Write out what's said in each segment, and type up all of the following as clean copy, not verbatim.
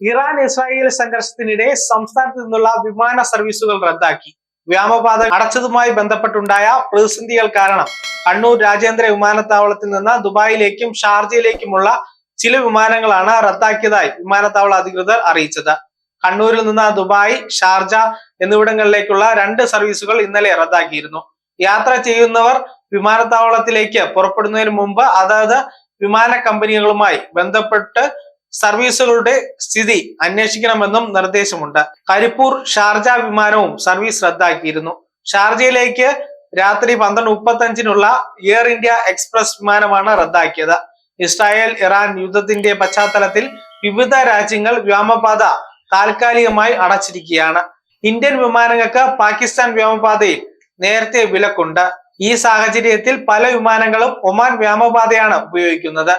Iran Israel സംഘർഷത്തിനിടെ സംസ്ഥാനത്ത് നിന്നുള്ള വിമാന സർവീസുകൾ റദ്ദാക്കി. വ്യോമപാത അടച്ചതുമായി ബന്ധപ്പെട്ടുണ്ടായ പ്രതിസന്ധികൾ കാരണം കണ്ണൂർ രാജ്യാന്തര വിമാനത്താവളത്തിൽ നിന്ന് ദുബായിലേക്കും ഷാർജയിലേക്കുമുള്ള ചില വിമാനങ്ങളാണ് റദ്ദാക്കിയതായി വിമാനത്താവള അധികൃതർ അറിയിച്ചത്. കണ്ണൂരിൽ നിന്ന് ദുബായ്, ഷാർജ എന്നിവിടങ്ങളിലേക്കുള്ള 2 സർവീസുകൾ ഇന്നലെ റദ്ദാക്കിയിരുന്നു. യാത്ര ചെയ്യുന്നവർ വിമാനത്താവളത്തിലേക്ക് പുറപ്പെടുന്നതിന് മുമ്പ് അതാത് വിമാന കമ്പനികളുമായി ബന്ധപ്പെട്ട് സർവീസുകളുടെ സ്ഥിതി അന്വേഷിക്കണമെന്നും നിർദ്ദേശമുണ്ട്. കരിപ്പൂർ ഷാർജ വിമാനവും സർവീസ് റദ്ദാക്കിയിരുന്നു. ഷാർജയിലേക്ക് രാത്രി 12:35 എയർ ഇന്ത്യ എക്സ്പ്രസ് വിമാനമാണ് റദ്ദാക്കിയത്. ഇസ്രായേൽ ഇറാൻ യുദ്ധത്തിന്റെ പശ്ചാത്തലത്തിൽ വിവിധ രാജ്യങ്ങൾ വ്യോമപാത താൽക്കാലികമായി അടച്ചിരിക്കുകയാണ്. ഇന്ത്യൻ വിമാനങ്ങൾക്ക് പാകിസ്ഥാൻ വ്യോമപാതയിൽ നേരത്തെ വിലക്കുണ്ട്. ഈ സാഹചര്യത്തിൽ പല വിമാനങ്ങളും ഒമാൻ വ്യോമപാതയാണ് ഉപയോഗിക്കുന്നത്.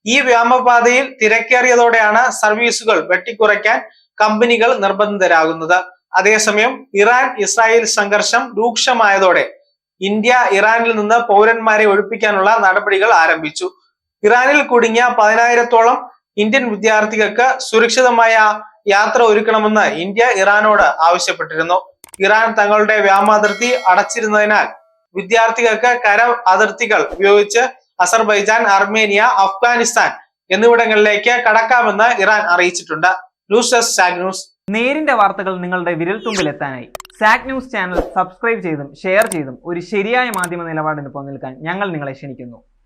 ഈ വ്യോമപാതയിൽ തിരക്കേറിയതോടെയാണ് സർവീസുകൾ വെട്ടിക്കുറയ്ക്കാൻ കമ്പനികൾ നിർബന്ധിതരാകുന്നത്. അതേസമയം ഇറാൻ ഇസ്രായേൽ സംഘർഷം രൂക്ഷമായതോടെ ഇന്ത്യ ഇറാനിൽ നിന്ന് പൗരന്മാരെ ഒഴിപ്പിക്കാനുള്ള നടപടികൾ ആരംഭിച്ചു. ഇറാനിൽ കുടുങ്ങിയ 10,000-ഓളം ഇന്ത്യൻ വിദ്യാർത്ഥികൾക്ക് സുരക്ഷിതമായ യാത്ര ഒരുക്കണമെന്ന് ഇന്ത്യ ഇറാനോട് ആവശ്യപ്പെട്ടിരുന്നു. ഇറാൻ തങ്ങളുടെ വ്യോമാതിർത്തി അടച്ചിരുന്നതിനാൽ വിദ്യാർത്ഥികൾക്ക് കര അതിർത്തികൾ ഉപയോഗിച്ച് അസർബൈജാൻ, അർമേനിയ, അഫ്ഗാനിസ്ഥാൻ എന്നിവിടങ്ങളിലേക്ക് കടക്കാമെന്ന് ഇറാൻ അറിയിച്ചിട്ടുണ്ട്. News desk zag news. നേരിന്റെ വാർത്തകൾ നിങ്ങളുടെ വിരൽത്തുമ്പിൽ എത്താനായി സാഗ് ന്യൂസ് ചാനൽ സബ്സ്ക്രൈബ് ചെയ്തും ഷെയർ ചെയ്തും ഒരു ശരിയായ മാധ്യമ നിലപാടിന് പോകാൻ ഞങ്ങൾ നിങ്ങളെ ക്ഷണിക്കുന്നു.